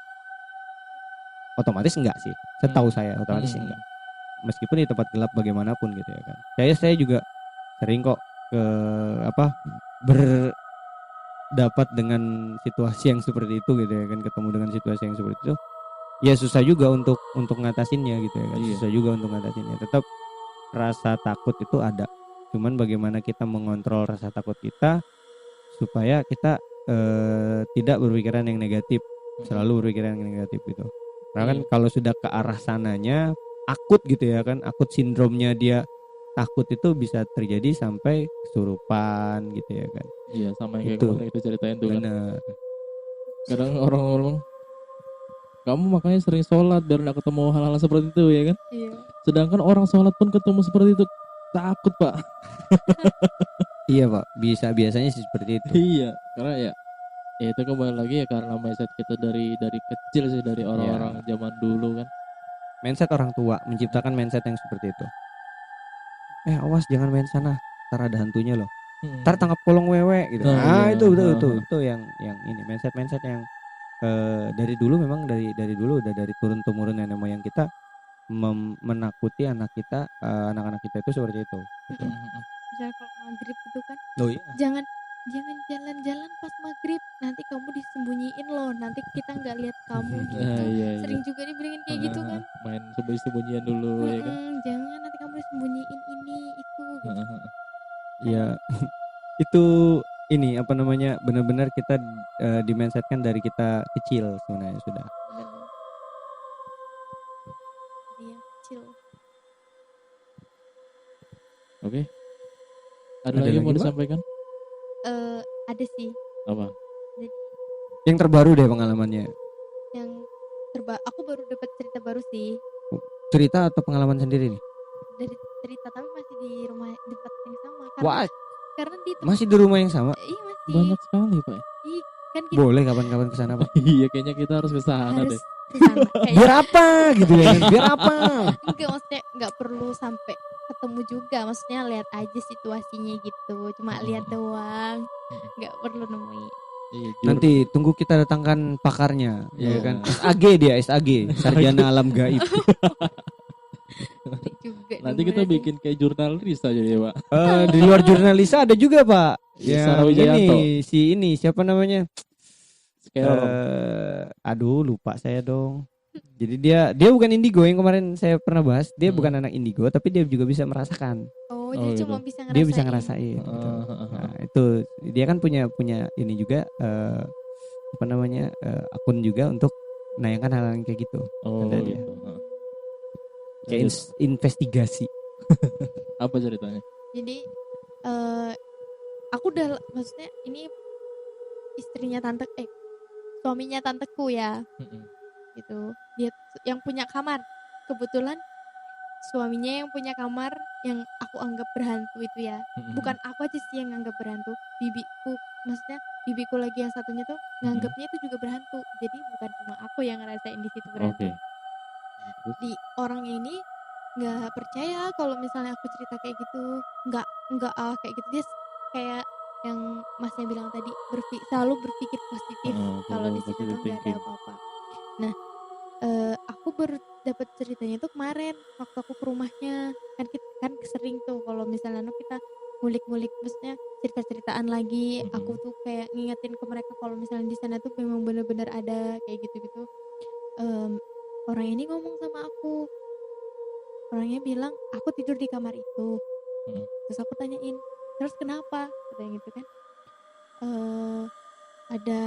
otomatis enggak sih. Setahu saya otomatis enggak. Meskipun di tempat gelap bagaimanapun gitu ya kan. Saya juga sering kok berdapat dengan situasi yang seperti itu gitu ya kan, ketemu dengan situasi yang seperti itu. ya susah juga untuk ngatasinnya gitu ya kan. Iya. Susah juga untuk ngatasinnya. Tetap rasa takut itu ada. Cuman bagaimana kita mengontrol rasa takut kita supaya kita tidak berpikiran yang negatif, selalu berpikiran yang negatif gitu. Karena kan Iya. kalau sudah ke arah sananya akut gitu ya kan, akut sindromnya dia takut itu bisa terjadi sampai kesurupan gitu ya kan. Iya, sama yang kayak Itu. kemarin kita ceritain tuh kan. Bener. Kadang orang-orang, kamu makanya sering sholat biar nggak ketemu hal-hal seperti itu ya kan. Iya. Sedangkan orang sholat pun ketemu seperti itu takut pak. Iya pak, biasanya sih seperti itu. Iya, karena ya itu kembali lagi ya karena mindset kita dari kecil sih, dari orang-orang zaman dulu kan. Mindset orang tua menciptakan mindset yang seperti itu. Awas jangan main sana, ntar ada hantunya loh. Ntar tangkap kolong wewe gitu. Nah, iya. Itu yang ini mindset yang dari dulu memang dari dulu udah dari turun temurun nenek moyang kita menakuti anak kita, anak-anak kita itu seperti itu. Misalnya kalau maghrib itu kan, Oh iya. jangan jalan-jalan pas maghrib, nanti kamu disembunyiin loh, nanti kita nggak lihat kamu gitu. Iya. Sering juga dibilangin kayak gitu kan. Main sembunyi-sembunyian dulu ya kan. Jangan, nanti kamu disembunyiin ini itu gitu. Ya itu ini apa namanya, benar-benar kita di-mindsetkan dari kita kecil sebenarnya sudah. Bener. Dia kecil. Oke. Ada Ada lagi yang mau lagi, Pak? disampaikan? Ada sih Apa? Yang terbaru deh pengalamannya. yang aku baru dapat cerita baru sih, Cerita atau pengalaman sendiri nih? dari cerita tapi masih di rumah tempat yang sama Wah, karena di masih di rumah yang sama? iya masih Banyak sekali pak. Ih, kan kita Boleh kapan-kapan ke sana, Pak? Iya, kayaknya kita harus ke sana harus deh. kesana kayak Biar apa gitu ya? Biar apa? enggak, maksudnya nggak perlu sampai ketemu juga, maksudnya lihat aja situasinya gitu, cuma lihat doang, nggak perlu nemuin. Iya, Nanti tunggu kita datangkan pakarnya, ya Iya. kan? SAG dia, SAG, Sarjana Alam Gaib. Juga nanti kita nemuin. bikin kayak jurnalis aja ya pak. Di luar jurnalis ada juga, Pak. Sarah Yang Wijayanto. ini siapa namanya? Sekarang Aduh, lupa saya dong. Jadi dia bukan indigo yang kemarin saya pernah bahas. Dia bukan anak indigo, tapi dia juga bisa merasakan. Oh, Oh, dia gitu. cuma bisa ngerasain. Dia bisa ngerasain. Gitu. Nah, itu dia kan punya ini juga apa namanya, akun juga untuk menayangkan hal yang kayak gitu. oh Ada dia. gitu. Kayak investigasi. Apa ceritanya? Jadi aku udah, maksudnya ini istrinya suaminya tanteku ya, gitu. Dia yang punya kamar. Kebetulan suaminya yang punya kamar yang aku anggap berhantu itu ya. Bukan aku aja sih yang anggap berhantu, bibiku, maksudnya bibiku lagi yang satunya tuh nganggapnya itu juga berhantu. Jadi bukan cuma aku yang ngerasain di situ berhantu. Oke. Di orang ini nggak percaya kalau misalnya aku cerita kayak gitu, nggak kayak gitu. Dia kayak yang masnya bilang tadi, selalu berpikir positif kalau di situ tuh nggak ada apa-apa. Nah, aku baru dapat ceritanya tuh kemarin waktu aku ke rumahnya, kan sering tuh kalau misalnya kita ngulik-ngulik, maksudnya cerita-ceritaan lagi, aku tuh kayak ngingetin ke mereka kalau misalnya di sana tuh memang benar-benar ada kayak gitu-gitu. Orang ini ngomong sama aku, orangnya bilang aku tidur di kamar itu. Terus aku tanyain, terus kenapa? Katanya gitu kan, ada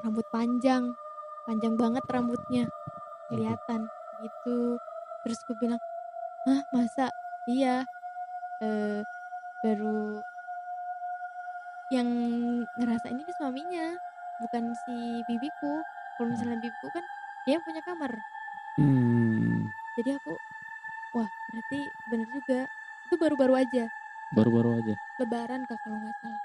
rambut panjang banget rambutnya, kelihatan gitu. Terus aku bilang, hah masa? Iya, baru yang ngerasain ini suaminya, bukan si bibiku. Kalau misalnya bibiku kan dia yang punya kamar. Jadi aku, wah berarti bener juga. Itu baru-baru aja. Lebaran kak kalau nggak salah.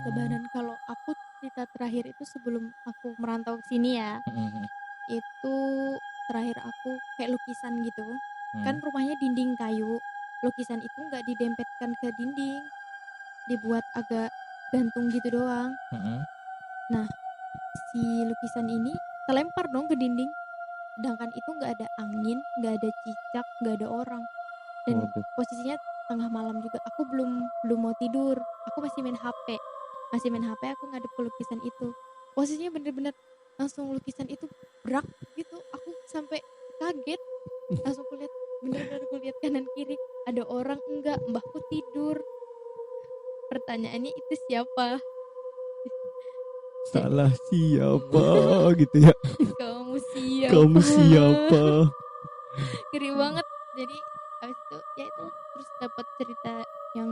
Lebaran, kalau aku cerita terakhir itu sebelum aku merantau ke sini ya. Itu terakhir aku kayak lukisan gitu. Kan rumahnya dinding kayu. Lukisan itu nggak didempetkan ke dinding, dibuat agak gantung gitu doang. Nah, si lukisan ini kelempar dong ke dinding. Sedangkan itu nggak ada angin, nggak ada cicak, nggak ada orang. Dan posisinya tengah malam juga. Aku belum mau tidur. Aku masih main HP. Aku ngadep ke lukisan itu. Posisinya bener-bener langsung lukisan itu berak gitu. Aku sampai kaget. Langsung kulihat, bener-bener kulihat kanan kiri, ada orang enggak, mbahku tidur. Pertanyaannya itu siapa? Salah siapa gitu ya. Kamu siapa? Kamu siapa? Ngeri banget. Jadi abis itu ya itu terus dapat cerita yang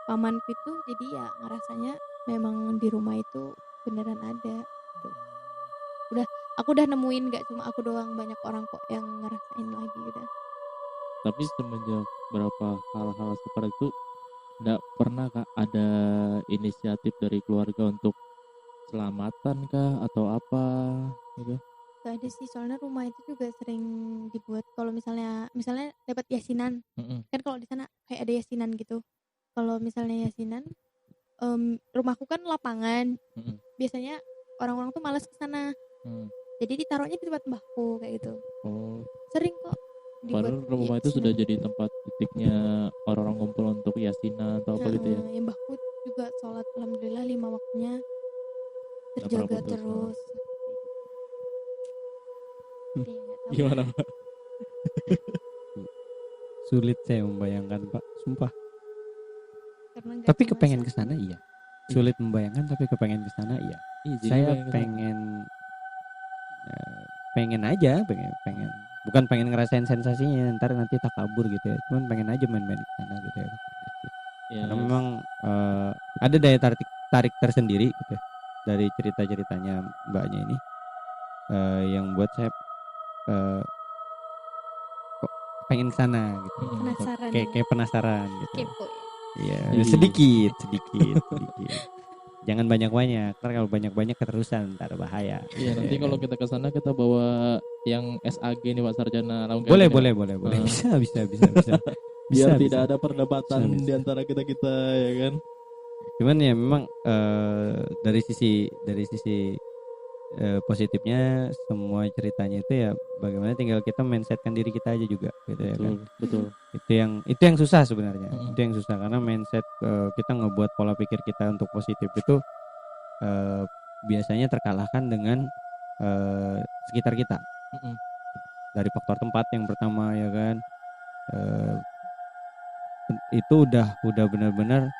pamanku itu, jadi ya ngerasanya memang di rumah itu beneran ada gitu. Aku udah nemuin, gak cuma aku doang, banyak orang kok yang ngerasain lagi udah. Tapi semenjak berapa hal-hal seperti itu, nggak pernah kak ada inisiatif dari keluarga untuk selamatan kah atau apa gitu? Gak ada sih, soalnya rumah itu juga sering dibuat kalau misalnya dapat yasinan. Mm-mm. Kan kalau di sana kayak ada yasinan gitu. Kalau misalnya yasinan, rumahku kan lapangan. Mm-mm. Biasanya orang-orang tuh malas ke sana. Jadi ditaruhnya di tempat mbahku kayak gitu. Oh, Sering kok dibuat padahal rumah itu yasinan. sudah jadi tempat titiknya orang-orang ngumpul untuk yasinan atau apa gitu ya? Yang mbahku juga sholat alhamdulillah 5 waktunya Nggak terjaga pernah putus, terus. Iya, nggak tahu. Gimana pak? Sulit saya membayangkan Pak, sumpah. Karena nggak Tapi cuma kepengen satu. ke sana iya. Sulit membayangkan tapi kepengen ke sana iya. Iya, jadi Saya pengen pengen aja, pengen. Bukan pengen ngerasain sensasinya, ntar nanti tak kabur gitu ya. Cuman pengen aja main-main ke sana gitu ya. ya, Karena memang ada daya tarik tersendiri gitu ya, dari cerita-ceritanya mbaknya ini yang buat saya kok pengen ke sana gitu. Penasaran. Kayak penasaran gitu. Kepo ya. Iya, Iya. sedikit. Jangan banyak-banyak. Ntar kalau banyak-banyak keterusan, ntar bahaya. Iya, nanti kalau kita ke sana kita bawa yang SAG nih Pak Sarjana. Boleh. Ah. Bisa. Biar Bisa, tidak bisa. ada perdebatan Bisa. di antara kita ya kan. Cuman ya memang dari sisi positifnya semua ceritanya itu ya bagaimana tinggal kita mindsetkan diri kita aja juga gitu ya kan. Betul. Itu yang susah sebenarnya. Mm-mm. Itu yang susah karena mindset kita ngebuat pola pikir kita untuk positif itu biasanya terkalahkan dengan sekitar kita. Mm-mm. Dari faktor tempat yang pertama ya kan, itu udah benar-benar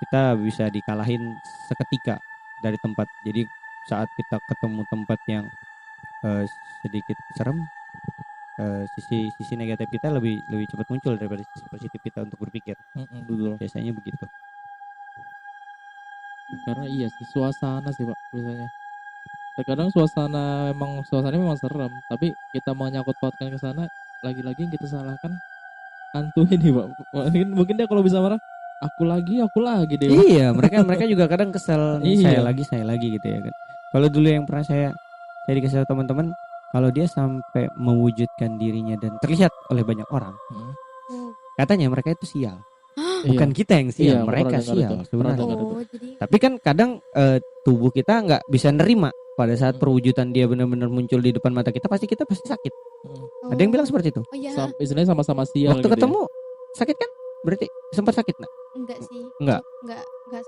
kita bisa dikalahin seketika dari tempat. Jadi saat kita ketemu tempat yang sedikit serem, sisi negatif kita lebih cepat muncul daripada sisi positif kita untuk berpikir. Betul. Biasanya begitu. Karena iya sih suasana sih Pak biasanya. Terkadang suasananya memang serem, tapi kita menyangkut pautkan ke sana, lagi-lagi yang kita salahkan hantu ini Pak. Mungkin dia kalau bisa marah, aku lagi deh Pak. Iya, mereka juga kadang kesel nih, Iya. saya lagi gitu ya kan. Kalau dulu yang pernah saya dikasih tahu teman-teman, kalau dia sampai mewujudkan dirinya dan terlihat oleh banyak orang, katanya mereka itu sial. Bukan kita yang sial, Iya, mereka pernah dengar sial itu. sebenarnya. Jadi Tapi kan kadang tubuh kita nggak bisa nerima pada saat perwujudan dia benar-benar muncul di depan mata kita, pasti sakit. Ada yang bilang seperti itu. Oh iya. Istilahnya sama-sama sial. Waktu gitu ketemu sakit kan? Berarti sempat sakit nggak? Enggak sih. Enggak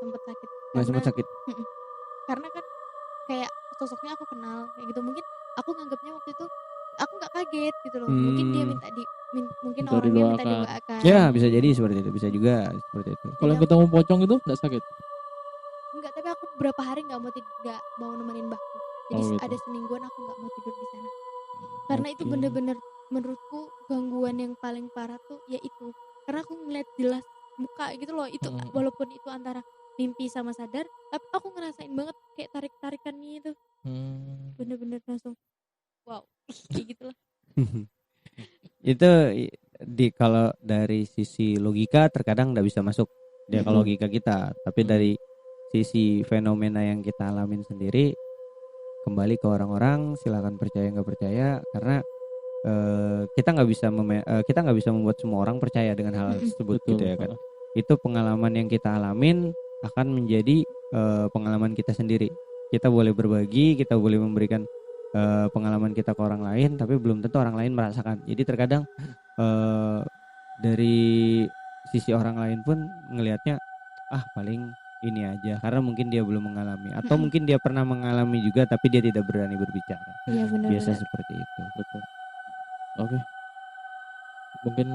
Sempat sakit. Nggak sempat sakit. Karena kan kayak sosoknya aku kenal kayak gitu, mungkin aku nganggapnya waktu itu aku nggak kaget gitu loh. Mungkin dia mungkin Minta orangnya minta didoakan. didoakan. Ya bisa jadi seperti itu, bisa juga seperti itu. Kalau yang ketemu pocong itu nggak sakit? Enggak, tapi aku berapa hari nggak mau nemenin mbahku. Jadi gitu. ada semingguan aku nggak mau tidur di sana. Karena itu bener-bener menurutku gangguan yang paling parah tuh ya itu. Karena aku ngeliat jelas muka gitu loh. Itu walaupun itu antara mimpi sama sadar, tapi aku ngerasain banget kayak tarik-tarikannya itu. Bener-bener langsung wow, kayak gitu lah. Itu kalau dari sisi logika terkadang nggak bisa masuk dia kalau logika kita, tapi dari sisi fenomena yang kita alamin sendiri, kembali ke orang-orang, silakan percaya nggak percaya, karena kita nggak bisa membuat semua orang percaya dengan hal tersebut. Betul. Gitu ya kan. Itu pengalaman yang kita alamin akan menjadi pengalaman kita sendiri. Kita boleh berbagi, kita boleh memberikan pengalaman kita ke orang lain, tapi belum tentu orang lain merasakan. Jadi terkadang dari sisi orang lain pun ngelihatnya paling ini aja karena mungkin dia belum mengalami atau mungkin dia pernah mengalami juga tapi dia tidak berani berbicara. Iya benar. Biasa seperti itu. Betul. Oke. Mungkin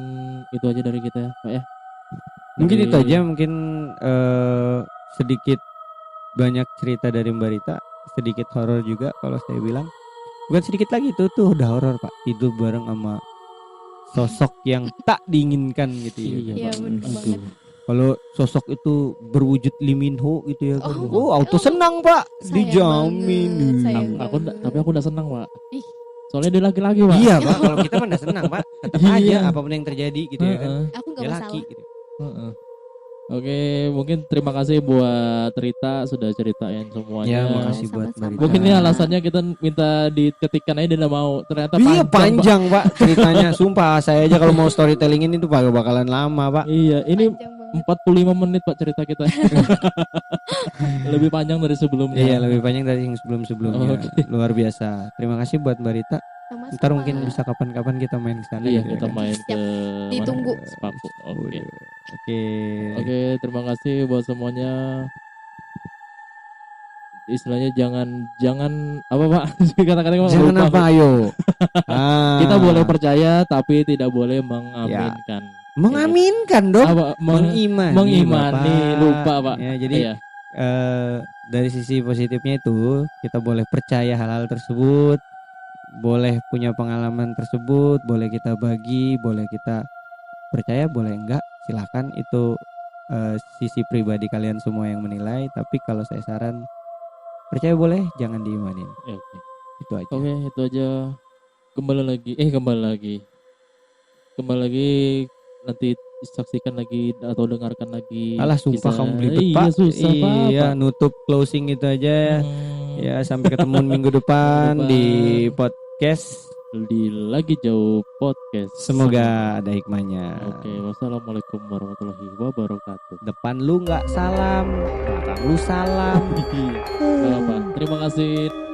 itu aja dari kita ya, Pak ya. Mungkin Dari- itu aja, mungkin sedikit banyak cerita dari Mbak Rita, sedikit horor juga kalau saya bilang. Bukan sedikit lagi, itu tuh udah horor Pak. Itu bareng sama sosok yang tak diinginkan gitu ya. Iya, Pak. bener Aduh. banget. Kalau sosok itu berwujud Lee Min Ho gitu ya kan. Oh. auto senang Pak, Sayang dijamin. banget, sayang Tapi aku udah senang, Pak. Ih. Soalnya dia laki-laki, Pak. Iya Pak, kalau kita mana senang Pak. Tetap aja Iya. apapun yang terjadi gitu ya kan. Heeh. Aku nggak Dia masalah. laki gitu. Heeh. Oke, mungkin terima kasih buat Rita sudah ceritain semuanya. Ya, makasih buat Sama-sama. Mbak Rita. Mungkin ini alasannya kita minta diketikkan aja dia nggak mau. Ternyata Iya Pak. panjang Pak ceritanya. Sumpah saya aja kalau mau storytelling ini tuh Pak bakalan lama Pak. Iya, ini Panjang banget. 45 menit Pak cerita kita. Lebih panjang dari sebelumnya. Iya lebih panjang dari yang sebelum-sebelumnya. Oke. Luar biasa. Terima kasih buat Mbak Rita. Sama-sama. Ntar mungkin bisa kapan-kapan kita main ke sana. Iya, gitu ya kita kan. main ke mana? Ditunggu. Sepaku. Oke. Oke. Oke, terima kasih buat semuanya. Istilahnya jangan apa Pak? Kata-kata Jangan lupa, apa Pak. ayo. Kita Ah. boleh percaya tapi tidak boleh mengaminkan. mengaminkan dong. Apa, Mengimani. mengimani, Bapak. lupa, Pak. Ya, jadi Iya. dari sisi positifnya itu kita boleh percaya hal-hal tersebut, boleh punya pengalaman tersebut, boleh kita bagi, boleh kita percaya, boleh enggak, silakan itu sisi pribadi kalian semua yang menilai. Tapi kalau saya saran percaya boleh, jangan diimanin. Oke. Itu aja. Oke, itu aja. Kembali lagi nanti saksikan lagi atau dengarkan lagi. Alah sumpah kisah- kamu belibet Iya, Pak. susah Pak. Iya, nutup closing itu aja. Ya, sampai ketemu minggu depan Minggu di depan. podcast. Di Lagi Jauh Podcast. Semoga ada hikmahnya. Oke, wassalamualaikum warahmatullahi wabarakatuh. Depan lu nggak salam, belakang lu salam. Nggak apa. Terima kasih.